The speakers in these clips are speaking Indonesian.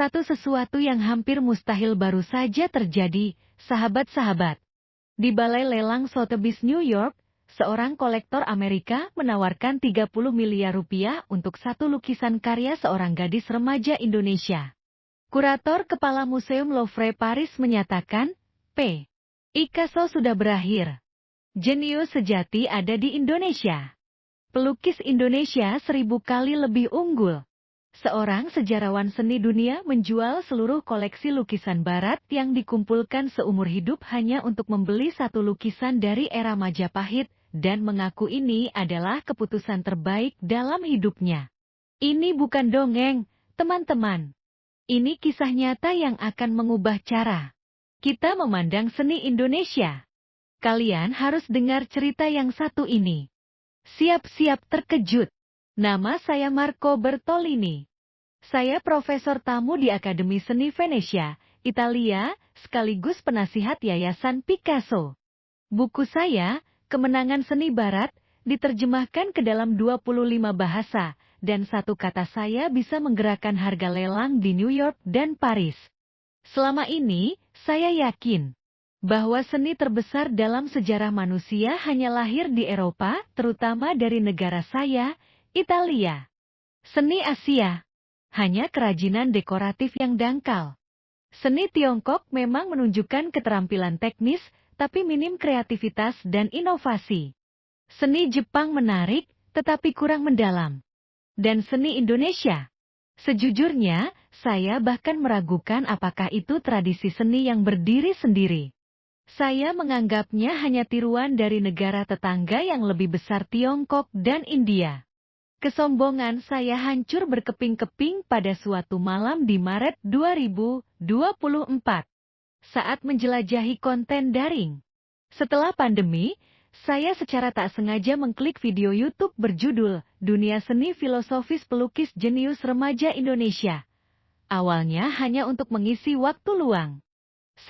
Sesuatu yang hampir mustahil baru saja terjadi, sahabat-sahabat. Di Balai Lelang Sotheby's New York, seorang kolektor Amerika menawarkan 30 miliar rupiah untuk satu lukisan karya seorang gadis remaja Indonesia. Kurator Kepala Museum Louvre Paris menyatakan, P. Picasso sudah berakhir. Jenius sejati ada di Indonesia. Pelukis Indonesia 1000 kali lebih unggul. Seorang sejarawan seni dunia menjual seluruh koleksi lukisan barat yang dikumpulkan seumur hidup hanya untuk membeli satu lukisan dari era Majapahit dan mengaku ini adalah keputusan terbaik dalam hidupnya. Ini bukan dongeng, teman-teman. Ini kisah nyata yang akan mengubah cara kita memandang seni Indonesia. Kalian harus dengar cerita yang satu ini. Siap-siap terkejut. Nama saya Marco Bertolini. Saya profesor tamu di Akademi Seni Venesia, Italia, sekaligus penasihat Yayasan Picasso. Buku saya, Kemenangan Seni Barat, diterjemahkan ke dalam 25 bahasa, dan satu kata saya bisa menggerakkan harga lelang di New York dan Paris. Selama ini, saya yakin bahwa seni terbesar dalam sejarah manusia hanya lahir di Eropa, terutama dari negara saya, Italia. Seni Asia hanya kerajinan dekoratif yang dangkal. Seni Tiongkok memang menunjukkan keterampilan teknis, tapi minim kreativitas dan inovasi. Seni Jepang menarik, tetapi kurang mendalam. Dan seni Indonesia, sejujurnya, saya bahkan meragukan apakah itu tradisi seni yang berdiri sendiri. Saya menganggapnya hanya tiruan dari negara tetangga yang lebih besar, Tiongkok dan India. Kesombongan saya hancur berkeping-keping pada suatu malam di Maret 2024 saat menjelajahi konten daring. Setelah pandemi, saya secara tak sengaja mengklik video YouTube berjudul Dunia Seni Filosofis Pelukis Jenius Remaja Indonesia. Awalnya hanya untuk mengisi waktu luang.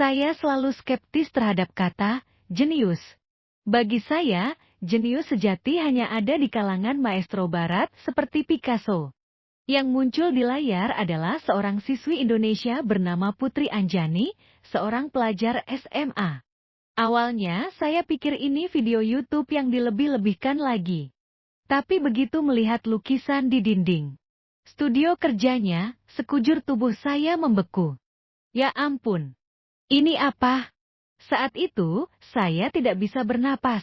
Saya selalu skeptis terhadap kata jenius. Bagi saya, jenius sejati hanya ada di kalangan maestro barat seperti Picasso. Yang muncul di layar adalah seorang siswi Indonesia bernama Putri Anjani, seorang pelajar SMA. Awalnya saya pikir ini video YouTube yang dilebih-lebihkan lagi. Tapi begitu melihat lukisan di dinding studio kerjanya, sekujur tubuh saya membeku. Ya ampun, ini apa? Saat itu, saya tidak bisa bernapas.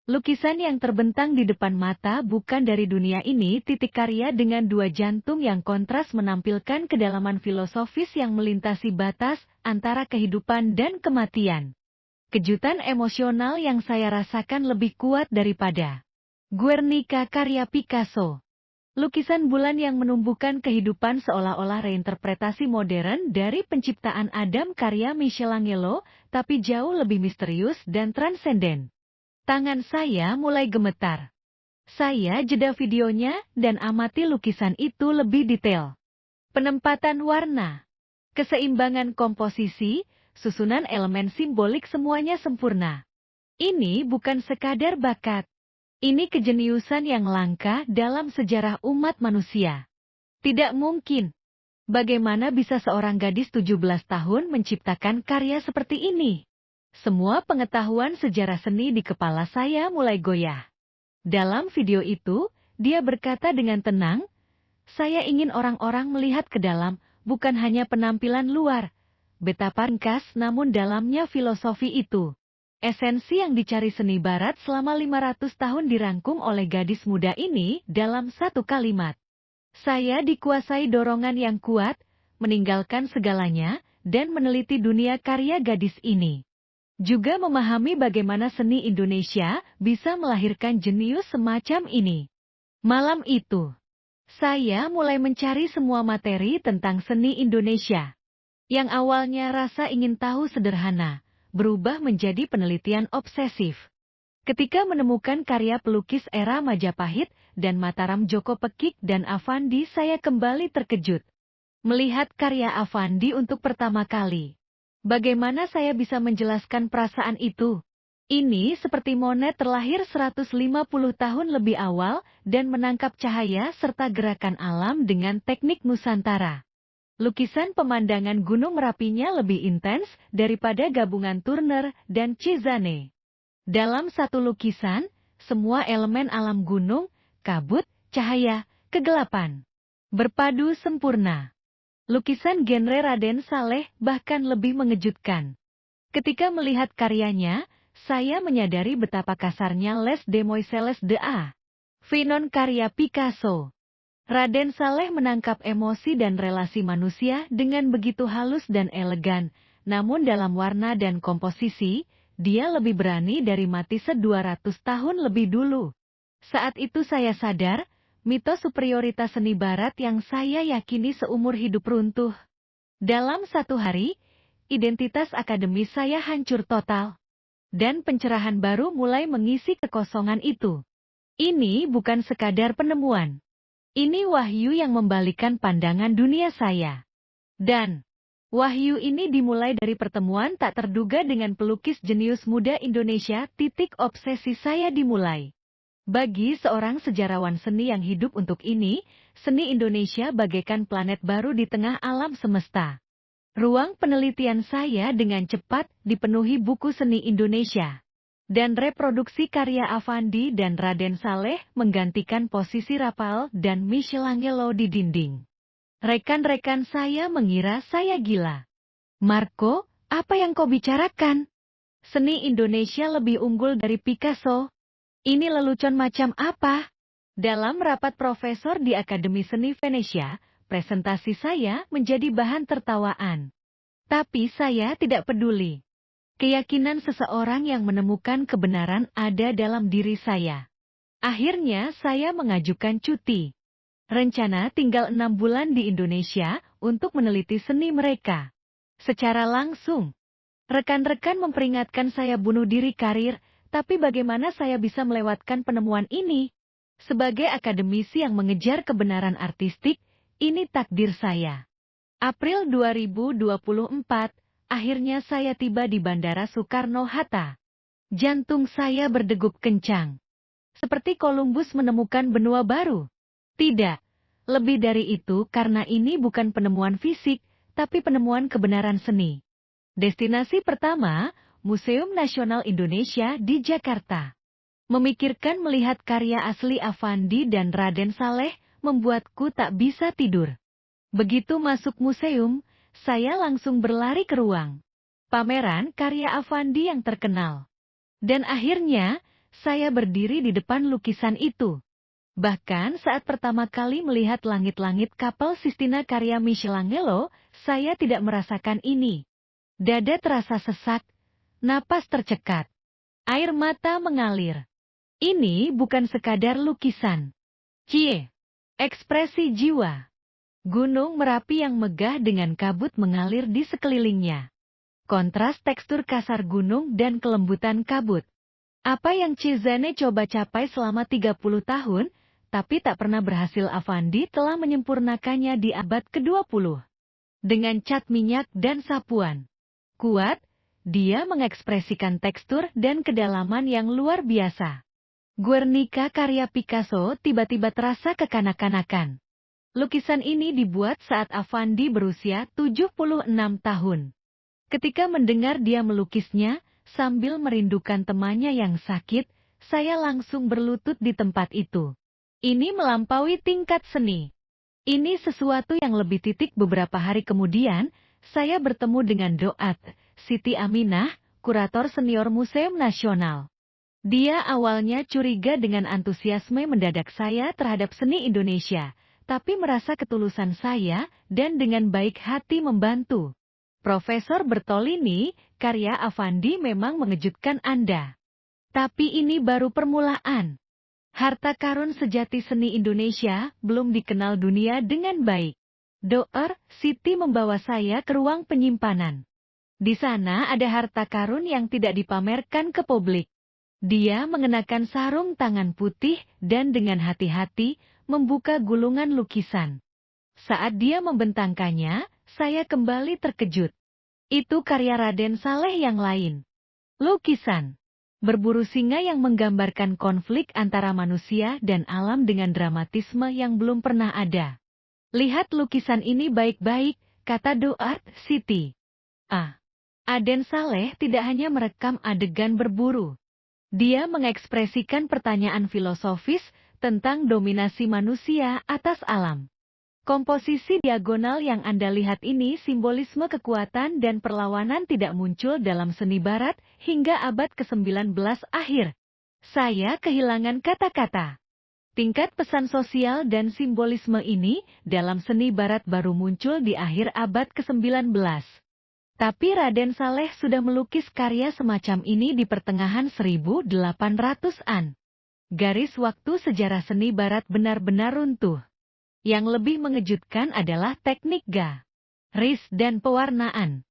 Lukisan yang terbentang di depan mata bukan dari dunia ini. Karya dengan dua jantung yang kontras menampilkan kedalaman filosofis yang melintasi batas antara kehidupan dan kematian. Kejutan emosional yang saya rasakan lebih kuat daripada Guernica karya Picasso. Lukisan bulan yang menumbuhkan kehidupan seolah-olah reinterpretasi modern dari penciptaan Adam karya Michelangelo, tapi jauh lebih misterius dan transenden. Tangan saya mulai gemetar. Saya jeda videonya dan amati lukisan itu lebih detail. Penempatan warna, keseimbangan komposisi, susunan elemen simbolik semuanya sempurna. Ini bukan sekadar bakat. Ini kejeniusan yang langka dalam sejarah umat manusia. Tidak mungkin. Bagaimana bisa seorang gadis 17 tahun menciptakan karya seperti ini? Semua pengetahuan sejarah seni di kepala saya mulai goyah. Dalam video itu, dia berkata dengan tenang, "Saya ingin orang-orang melihat ke dalam, bukan hanya penampilan luar. Betapa ringkas namun dalamnya filosofi itu." Esensi yang dicari seni barat selama 500 tahun dirangkum oleh gadis muda ini dalam satu kalimat. Saya dikuasai dorongan yang kuat, meninggalkan segalanya, dan meneliti dunia karya gadis ini. Juga memahami bagaimana seni Indonesia bisa melahirkan jenius semacam ini. Malam itu, saya mulai mencari semua materi tentang seni Indonesia. Yang awalnya rasa ingin tahu sederhana, berubah menjadi penelitian obsesif. Ketika menemukan karya pelukis era Majapahit dan Mataram Djoko Pekik dan Affandi, saya kembali terkejut. Melihat karya Affandi untuk pertama kali. Bagaimana saya bisa menjelaskan perasaan itu? Ini seperti Monet terlahir 150 tahun lebih awal dan menangkap cahaya serta gerakan alam dengan teknik Nusantara. Lukisan pemandangan Gunung Merapinya lebih intens daripada gabungan Turner dan Cezanne. Dalam satu lukisan, semua elemen alam gunung, kabut, cahaya, kegelapan, berpadu sempurna. Lukisan genre Raden Saleh bahkan lebih mengejutkan. Ketika melihat karyanya, saya menyadari betapa kasarnya Les Demoiselles d'A. Finon karya Picasso. Raden Saleh menangkap emosi dan relasi manusia dengan begitu halus dan elegan, namun dalam warna dan komposisi, dia lebih berani dari Matisse 200 tahun lebih dulu. Saat itu saya sadar, mitos superioritas seni barat yang saya yakini seumur hidup runtuh. Dalam satu hari, identitas akademis saya hancur total. Dan pencerahan baru mulai mengisi kekosongan itu. Ini bukan sekadar penemuan. Ini wahyu yang membalikkan pandangan dunia saya. Dan wahyu ini dimulai dari pertemuan tak terduga dengan pelukis jenius muda Indonesia. Obsesi saya dimulai. Bagi seorang sejarawan seni yang hidup untuk ini, seni Indonesia bagaikan planet baru di tengah alam semesta. Ruang penelitian saya dengan cepat dipenuhi buku seni Indonesia. Dan reproduksi karya Affandi dan Raden Saleh menggantikan posisi Raphael dan Michelangelo di dinding. Rekan-rekan saya mengira saya gila. Marco, apa yang kau bicarakan? Seni Indonesia lebih unggul dari Picasso. Ini lelucon macam apa? Dalam rapat profesor di Akademi Seni Venesia, presentasi saya menjadi bahan tertawaan. Tapi saya tidak peduli. Keyakinan seseorang yang menemukan kebenaran ada dalam diri saya. Akhirnya saya mengajukan cuti. Rencana tinggal 6 bulan di Indonesia untuk meneliti seni mereka. Secara langsung, rekan-rekan memperingatkan saya bunuh diri karir, tapi bagaimana saya bisa melewatkan penemuan ini? Sebagai akademisi yang mengejar kebenaran artistik, ini takdir saya. April 2024, akhirnya saya tiba di Bandara Soekarno-Hatta. Jantung saya berdegup kencang. Seperti Columbus menemukan benua baru. Tidak, lebih dari itu karena ini bukan penemuan fisik, tapi penemuan kebenaran seni. Destinasi pertama, Museum Nasional Indonesia di Jakarta. Memikirkan melihat karya asli Affandi dan Raden Saleh membuatku tak bisa tidur. Begitu masuk museum, saya langsung berlari ke ruang pameran karya Affandi yang terkenal. Dan akhirnya, saya berdiri di depan lukisan itu. Bahkan saat pertama kali melihat langit-langit kapal Sistina karya Michelangelo, saya tidak merasakan ini. Dada terasa sesak, napas tercekat, air mata mengalir. Ini bukan sekadar lukisan. Cie, ekspresi jiwa. Gunung Merapi yang megah dengan kabut mengalir di sekelilingnya. Kontras tekstur kasar gunung dan kelembutan kabut. Apa yang Cezanne coba capai selama 30 tahun, tapi tak pernah berhasil, Affandi telah menyempurnakannya di abad ke-20. Dengan cat minyak dan sapuan kuat, dia mengekspresikan tekstur dan kedalaman yang luar biasa. Guernica karya Picasso tiba-tiba terasa kekanak-kanakan. Lukisan ini dibuat saat Affandi berusia 76 tahun. Ketika mendengar dia melukisnya, sambil merindukan temannya yang sakit, saya langsung berlutut di tempat itu. Ini melampaui tingkat seni. Ini sesuatu yang lebih. Beberapa hari kemudian, saya bertemu dengan Doat, Siti Aminah, kurator senior Museum Nasional. Dia awalnya curiga dengan antusiasme mendadak saya terhadap seni Indonesia, tapi merasa ketulusan saya dan dengan baik hati membantu. Profesor Bertolini, karya Affandi memang mengejutkan Anda. Tapi ini baru permulaan. Harta karun sejati seni Indonesia belum dikenal dunia dengan baik. Doer, Siti membawa saya ke ruang penyimpanan. Di sana ada harta karun yang tidak dipamerkan ke publik. Dia mengenakan sarung tangan putih dan dengan hati-hati membuka gulungan lukisan. Saat dia membentangkannya, saya kembali terkejut. Itu karya Raden Saleh yang lain. Lukisan berburu singa yang menggambarkan konflik antara manusia dan alam dengan dramatisme yang belum pernah ada. Lihat lukisan ini baik-baik, kata Do Art City. Aden Saleh tidak hanya merekam adegan berburu. Dia mengekspresikan pertanyaan filosofis tentang dominasi manusia atas alam. Komposisi diagonal yang Anda lihat ini simbolisme kekuatan dan perlawanan tidak muncul dalam seni barat hingga abad ke-19 akhir. Saya kehilangan kata-kata. Tingkat pesan sosial dan simbolisme ini dalam seni barat baru muncul di akhir abad ke-19. Tapi Raden Saleh sudah melukis karya semacam ini di pertengahan 1800-an. Garis waktu sejarah seni barat benar-benar runtuh. Yang lebih mengejutkan adalah teknik garis dan pewarnaan.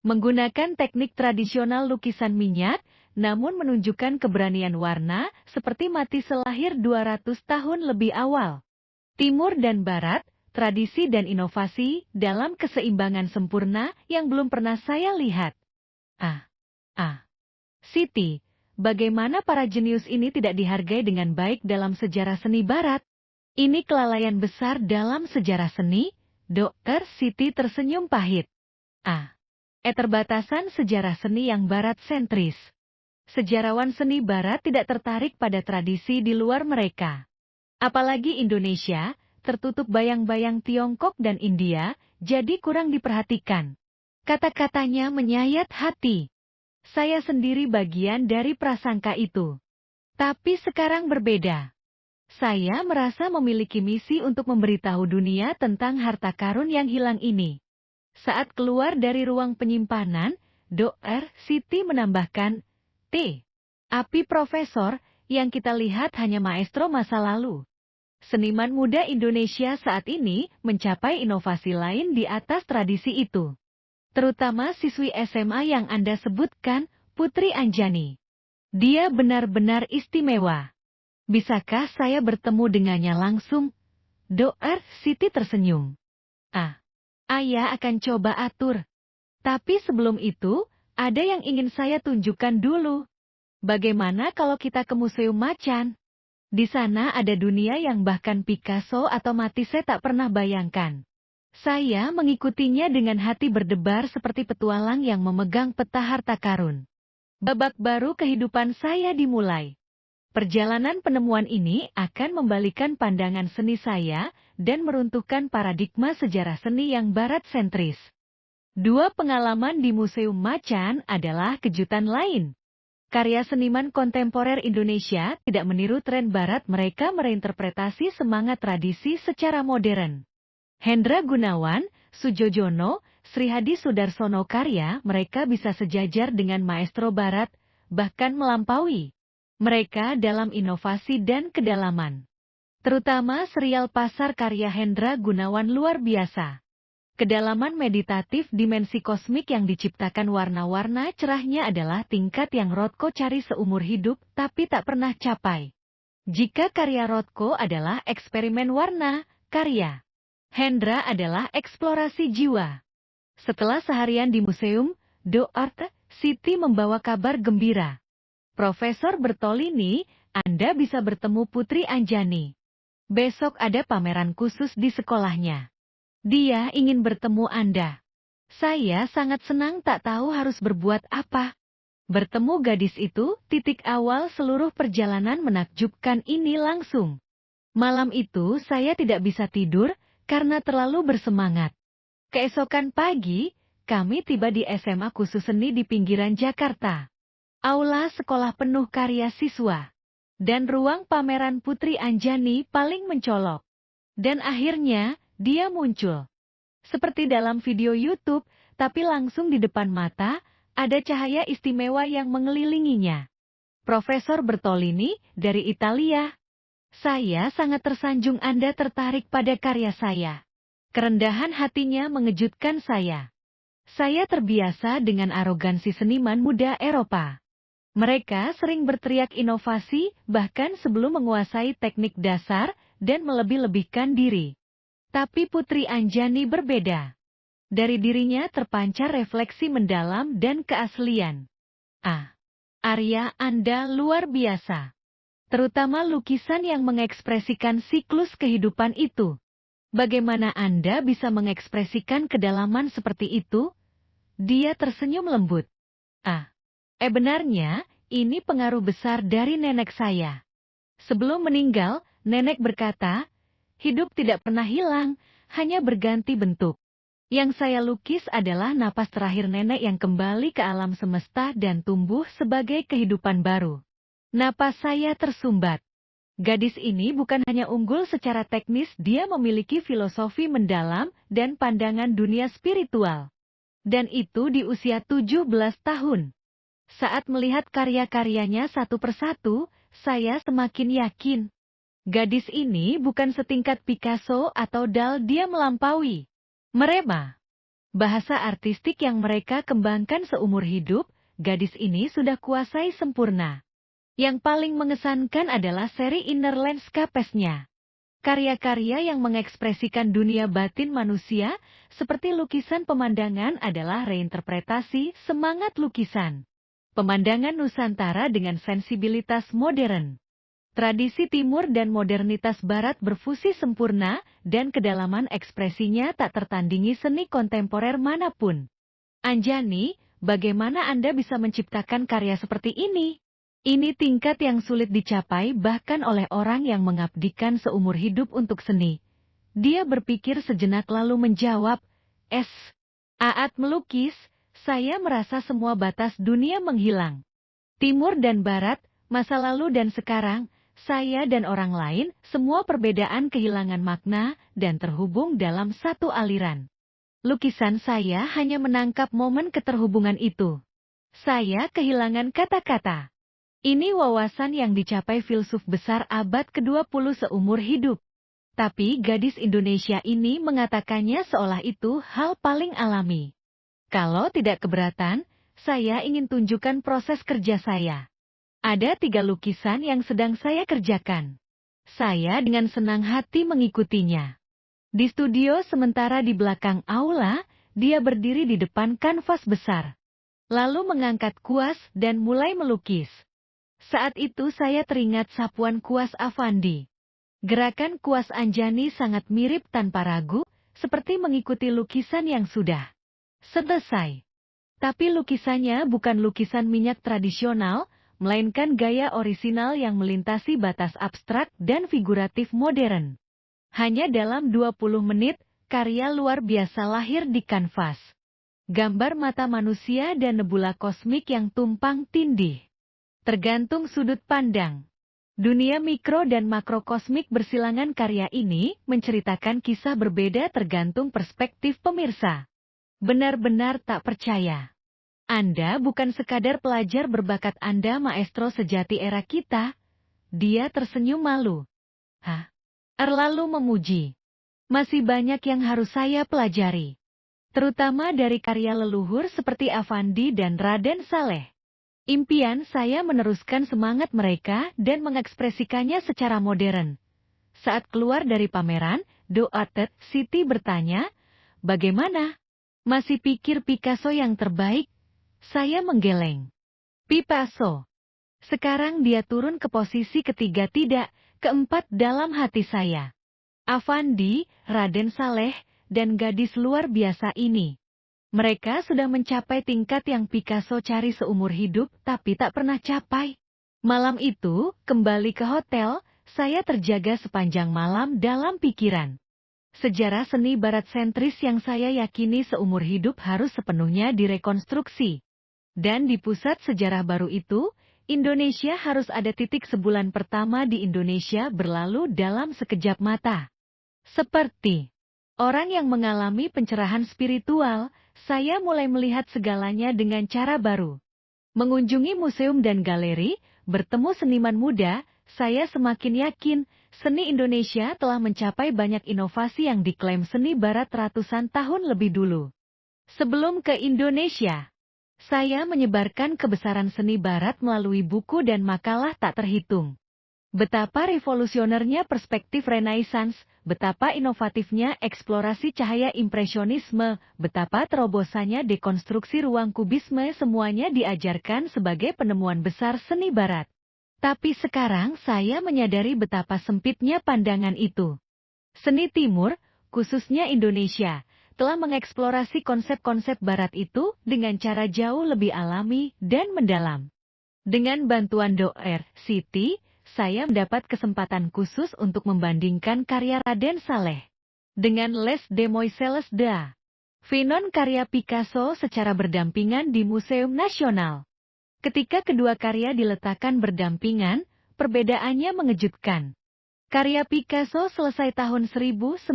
Menggunakan teknik tradisional lukisan minyak, namun menunjukkan keberanian warna seperti Matisse lahir 200 tahun lebih awal. Timur dan Barat, tradisi dan inovasi dalam keseimbangan sempurna yang belum pernah saya lihat. Siti, bagaimana para jenius ini tidak dihargai dengan baik dalam sejarah seni Barat? Ini kelalaian besar dalam sejarah seni, Dr. Siti tersenyum pahit. Keterbatasan sejarah seni yang barat sentris. Sejarawan seni barat tidak tertarik pada tradisi di luar mereka. Apalagi Indonesia, tertutup bayang-bayang Tiongkok dan India, jadi kurang diperhatikan. Kata-katanya menyayat hati. Saya sendiri bagian dari prasangka itu. Tapi sekarang berbeda. Saya merasa memiliki misi untuk memberitahu dunia tentang harta karun yang hilang ini. Saat keluar dari ruang penyimpanan, Dr. Siti menambahkan, Api Profesor, yang kita lihat hanya maestro masa lalu. Seniman muda Indonesia saat ini mencapai inovasi lain di atas tradisi itu. Terutama siswi SMA yang Anda sebutkan, Putri Anjani. Dia benar-benar istimewa. Bisakah saya bertemu dengannya langsung? Dr. Siti tersenyum. Ayah akan coba atur. Tapi sebelum itu, ada yang ingin saya tunjukkan dulu. Bagaimana kalau kita ke Museum Macan? Di sana ada dunia yang bahkan Picasso atau Matisse tak pernah bayangkan. Saya mengikutinya dengan hati berdebar seperti petualang yang memegang peta harta karun. Babak baru kehidupan saya dimulai. Perjalanan penemuan ini akan membalikan pandangan seni saya dan meruntuhkan paradigma sejarah seni yang barat sentris. Dua pengalaman di Museum Macan adalah kejutan lain. Karya seniman kontemporer Indonesia tidak meniru tren barat, mereka mereinterpretasi semangat tradisi secara modern. Hendra Gunawan, Sujojono, Sri Hadi Sudarsono karya mereka bisa sejajar dengan maestro barat, bahkan melampaui mereka dalam inovasi dan kedalaman. Terutama serial Pasar karya Hendra Gunawan luar biasa. Kedalaman meditatif dimensi kosmik yang diciptakan warna-warna cerahnya adalah tingkat yang Rothko cari seumur hidup tapi tak pernah capai. Jika karya Rothko adalah eksperimen warna, karya Hendra adalah eksplorasi jiwa. Setelah seharian di museum, Dr. Siti membawa kabar gembira. Profesor Bertolini, Anda bisa bertemu Putri Anjani. Besok ada pameran khusus di sekolahnya. Dia ingin bertemu Anda. Saya sangat senang, tak tahu harus berbuat apa. Bertemu gadis itu, titik awal seluruh perjalanan menakjubkan ini langsung. Malam itu saya tidak bisa tidur karena terlalu bersemangat. Keesokan pagi, kami tiba di SMA khusus seni di pinggiran Jakarta. Aula sekolah penuh karya siswa. Dan ruang pameran Putri Anjani paling mencolok. Dan akhirnya, dia muncul. Seperti dalam video YouTube, tapi langsung di depan mata, ada cahaya istimewa yang mengelilinginya. Profesor Bertolini, dari Italia. Saya sangat tersanjung Anda tertarik pada karya saya. Kerendahan hatinya mengejutkan saya. Saya terbiasa dengan arogansi seniman muda Eropa. Mereka sering berteriak inovasi, bahkan sebelum menguasai teknik dasar, dan melebih-lebihkan diri. Tapi Putri Anjani berbeda. Dari dirinya terpancar refleksi mendalam dan keaslian. Arya Anda luar biasa. Terutama lukisan yang mengekspresikan siklus kehidupan itu. Bagaimana Anda bisa mengekspresikan kedalaman seperti itu? Dia tersenyum lembut. Benarnya, ini pengaruh besar dari nenek saya. Sebelum meninggal, nenek berkata, hidup tidak pernah hilang, hanya berganti bentuk. Yang saya lukis adalah napas terakhir nenek yang kembali ke alam semesta dan tumbuh sebagai kehidupan baru. Napas saya tersumbat. Gadis ini bukan hanya unggul secara teknis, dia memiliki filosofi mendalam dan pandangan dunia spiritual. Dan itu di usia 17 tahun. Saat melihat karya-karyanya satu persatu, saya semakin yakin. Gadis ini bukan setingkat Picasso atau Dal, dia melampaui mereka. Bahasa artistik yang mereka kembangkan seumur hidup, gadis ini sudah kuasai sempurna. Yang paling mengesankan adalah seri Inner Landscapes-nya. Karya-karya yang mengekspresikan dunia batin manusia, seperti lukisan pemandangan adalah reinterpretasi semangat lukisan. Pemandangan Nusantara dengan sensibilitas modern. Tradisi Timur dan modernitas Barat berfusi sempurna, dan kedalaman ekspresinya tak tertandingi seni kontemporer manapun. Anjani, bagaimana Anda bisa menciptakan karya seperti ini? Ini tingkat yang sulit dicapai bahkan oleh orang yang mengabdikan seumur hidup untuk seni. Dia berpikir sejenak lalu menjawab, Saat melukis, saya merasa semua batas dunia menghilang. Timur dan Barat, masa lalu dan sekarang, saya dan orang lain, semua perbedaan kehilangan makna dan terhubung dalam satu aliran. Lukisan saya hanya menangkap momen keterhubungan itu. Saya kehilangan kata-kata. Ini wawasan yang dicapai filsuf besar abad ke-20 seumur hidup. Tapi gadis Indonesia ini mengatakannya seolah itu hal paling alami. Kalau tidak keberatan, saya ingin tunjukkan proses kerja saya. Ada 3 lukisan yang sedang saya kerjakan. Saya dengan senang hati mengikutinya. Di studio sementara di belakang aula, dia berdiri di depan kanvas besar. Lalu mengangkat kuas dan mulai melukis. Saat itu saya teringat sapuan kuas Afandi. Gerakan kuas Anjani sangat mirip tanpa ragu, seperti mengikuti lukisan yang sudah selesai. Tapi lukisannya bukan lukisan minyak tradisional, melainkan gaya orisinal yang melintasi batas abstrak dan figuratif modern. Hanya dalam 20 menit, karya luar biasa lahir di kanvas. Gambar mata manusia dan nebula kosmik yang tumpang tindih. Tergantung sudut pandang. Dunia mikro dan makrokosmik bersilangan, karya ini menceritakan kisah berbeda tergantung perspektif pemirsa. Benar-benar tak percaya. Anda bukan sekadar pelajar berbakat, Anda maestro sejati era kita. Dia tersenyum malu. Lalu memuji. Masih banyak yang harus saya pelajari. Terutama dari karya leluhur seperti Afandi dan Raden Saleh. Impian saya meneruskan semangat mereka dan mengekspresikannya secara modern. Saat keluar dari pameran, Doatet Siti bertanya, bagaimana? Masih pikir Picasso yang terbaik? Saya menggeleng. Picasso. Sekarang dia turun ke posisi ketiga, tidak, keempat dalam hati saya. Afandi, Raden Saleh, dan gadis luar biasa ini. Mereka sudah mencapai tingkat yang Picasso cari seumur hidup tapi tak pernah capai. Malam itu, kembali ke hotel, saya terjaga sepanjang malam dalam pikiran. Sejarah seni barat sentris yang saya yakini seumur hidup harus sepenuhnya direkonstruksi. Dan di pusat sejarah baru itu, Indonesia harus ada. Sebulan pertama di Indonesia berlalu dalam sekejap mata. Seperti orang yang mengalami pencerahan spiritual, saya mulai melihat segalanya dengan cara baru. Mengunjungi museum dan galeri, bertemu seniman muda, saya semakin yakin, seni Indonesia telah mencapai banyak inovasi yang diklaim seni barat ratusan tahun lebih dulu. Sebelum ke Indonesia, saya menyebarkan kebesaran seni barat melalui buku dan makalah tak terhitung. Betapa revolusionernya perspektif Renaissance, betapa inovatifnya eksplorasi cahaya impresionisme, betapa terobosannya dekonstruksi ruang kubisme, semuanya diajarkan sebagai penemuan besar seni barat. Tapi sekarang saya menyadari betapa sempitnya pandangan itu. Seni Timur, khususnya Indonesia, telah mengeksplorasi konsep-konsep Barat itu dengan cara jauh lebih alami dan mendalam. Dengan bantuan Dr. Siti, saya mendapat kesempatan khusus untuk membandingkan karya Raden Saleh dengan Les Demoiselles da Vinci karya Picasso secara berdampingan di Museum Nasional. Ketika kedua karya diletakkan berdampingan, perbedaannya mengejutkan. Karya Picasso selesai tahun 1907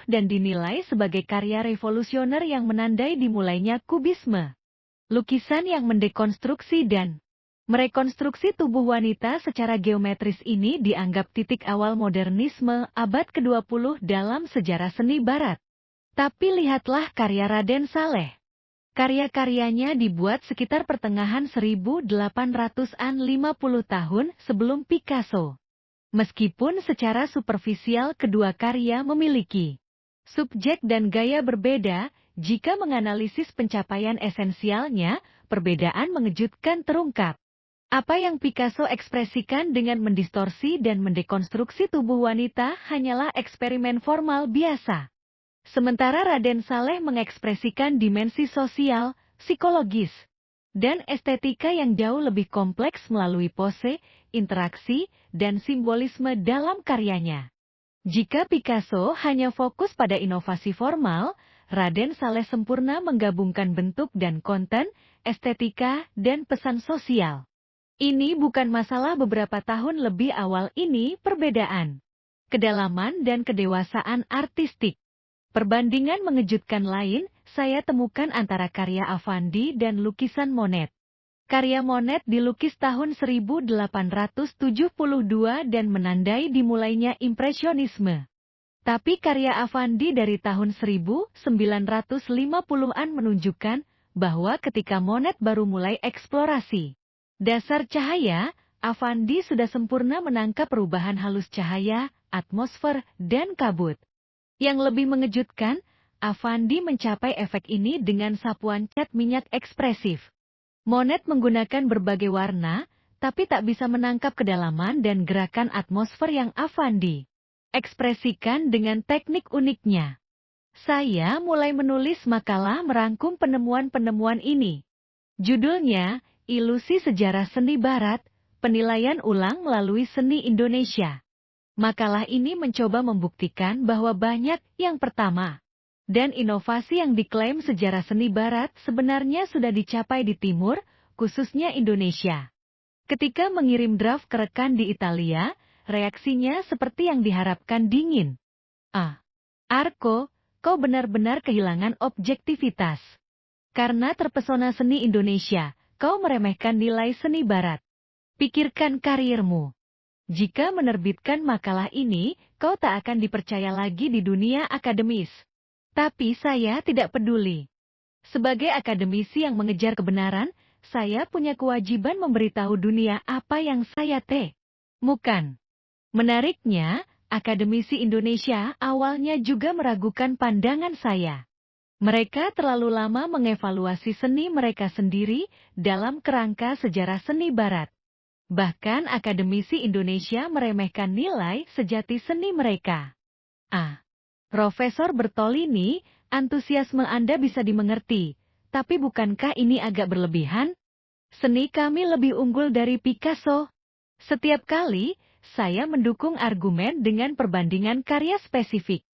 dan dinilai sebagai karya revolusioner yang menandai dimulainya kubisme. Lukisan yang mendekonstruksi dan merekonstruksi tubuh wanita secara geometris ini dianggap titik awal modernisme abad ke-20 dalam sejarah seni Barat. Tapi lihatlah karya Raden Saleh. Karya-karyanya dibuat sekitar pertengahan 1850 tahun sebelum Picasso. Meskipun secara superficial kedua karya memiliki subjek dan gaya berbeda, jika menganalisis pencapaian esensialnya, perbedaan mengejutkan terungkap. Apa yang Picasso ekspresikan dengan mendistorsi dan mendekonstruksi tubuh wanita hanyalah eksperimen formal biasa. Sementara Raden Saleh mengekspresikan dimensi sosial, psikologis, dan estetika yang jauh lebih kompleks melalui pose, interaksi, dan simbolisme dalam karyanya. Jika Picasso hanya fokus pada inovasi formal, Raden Saleh sempurna menggabungkan bentuk dan konten, estetika, dan pesan sosial. Ini bukan masalah beberapa tahun lebih awal ini perbedaan kedalaman dan kedewasaan artistik. Perbandingan mengejutkan lain, saya temukan antara karya Affandi dan lukisan Monet. Karya Monet dilukis tahun 1872 dan menandai dimulainya Impresionisme. Tapi karya Affandi dari tahun 1950-an menunjukkan bahwa ketika Monet baru mulai eksplorasi dasar cahaya, Affandi sudah sempurna menangkap perubahan halus cahaya, atmosfer, dan kabut. Yang lebih mengejutkan, Affandi mencapai efek ini dengan sapuan cat minyak ekspresif. Monet menggunakan berbagai warna, tapi tak bisa menangkap kedalaman dan gerakan atmosfer yang Affandi ekspresikan dengan teknik uniknya. Saya mulai menulis makalah merangkum penemuan-penemuan ini. Judulnya, Ilusi Sejarah Seni Barat, Penilaian Ulang Melalui Seni Indonesia. Makalah ini mencoba membuktikan bahwa banyak yang pertama dan inovasi yang diklaim sejarah seni Barat sebenarnya sudah dicapai di Timur, khususnya Indonesia. Ketika mengirim draft ke rekan di Italia, reaksinya seperti yang diharapkan dingin. Arko, kau benar-benar kehilangan objektivitas. Karena terpesona seni Indonesia, kau meremehkan nilai seni Barat. Pikirkan karirmu. Jika menerbitkan makalah ini, kau tak akan dipercaya lagi di dunia akademis. Tapi saya tidak peduli. Sebagai akademisi yang mengejar kebenaran, saya punya kewajiban memberitahu dunia apa yang saya temukan. Menariknya, akademisi Indonesia awalnya juga meragukan pandangan saya. Mereka terlalu lama mengevaluasi seni mereka sendiri dalam kerangka sejarah seni Barat. Bahkan akademisi Indonesia meremehkan nilai sejati seni mereka. Profesor Bertolini, antusiasme Anda bisa dimengerti, tapi bukankah ini agak berlebihan? Seni kami lebih unggul dari Picasso. Setiap kali, saya mendukung argumen dengan perbandingan karya spesifik.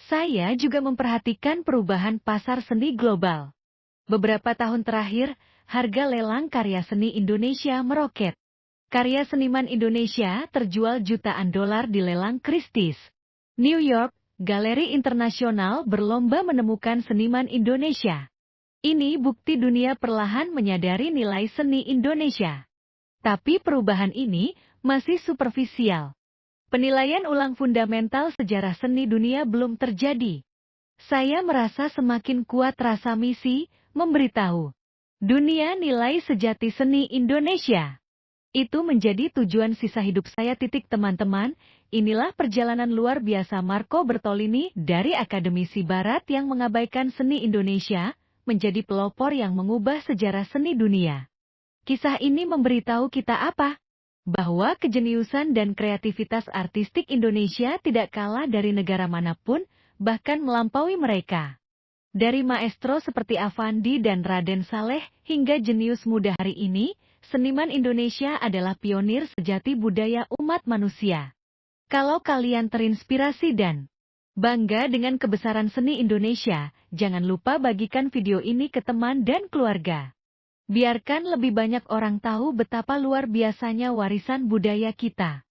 Saya juga memperhatikan perubahan pasar seni global. Beberapa tahun terakhir, harga lelang karya seni Indonesia meroket. Karya seniman Indonesia terjual jutaan dolar di lelang Christie's. New York, galeri internasional berlomba menemukan seniman Indonesia. Ini bukti dunia perlahan menyadari nilai seni Indonesia. Tapi perubahan ini masih superficial. Penilaian ulang fundamental sejarah seni dunia belum terjadi. Saya merasa semakin kuat rasa misi, memberitahu dunia nilai sejati seni Indonesia. Itu menjadi tujuan sisa hidup saya. Teman-teman, inilah perjalanan luar biasa Marco Bertolini dari akademisi Barat yang mengabaikan seni Indonesia, menjadi pelopor yang mengubah sejarah seni dunia. Kisah ini memberitahu kita apa? Bahwa kejeniusan dan kreativitas artistik Indonesia tidak kalah dari negara manapun, bahkan melampaui mereka. Dari maestro seperti Avandi dan Raden Saleh hingga jenius muda hari ini, seniman Indonesia adalah pionir sejati budaya umat manusia. Kalau kalian terinspirasi dan bangga dengan kebesaran seni Indonesia, jangan lupa bagikan video ini ke teman dan keluarga. Biarkan lebih banyak orang tahu betapa luar biasanya warisan budaya kita.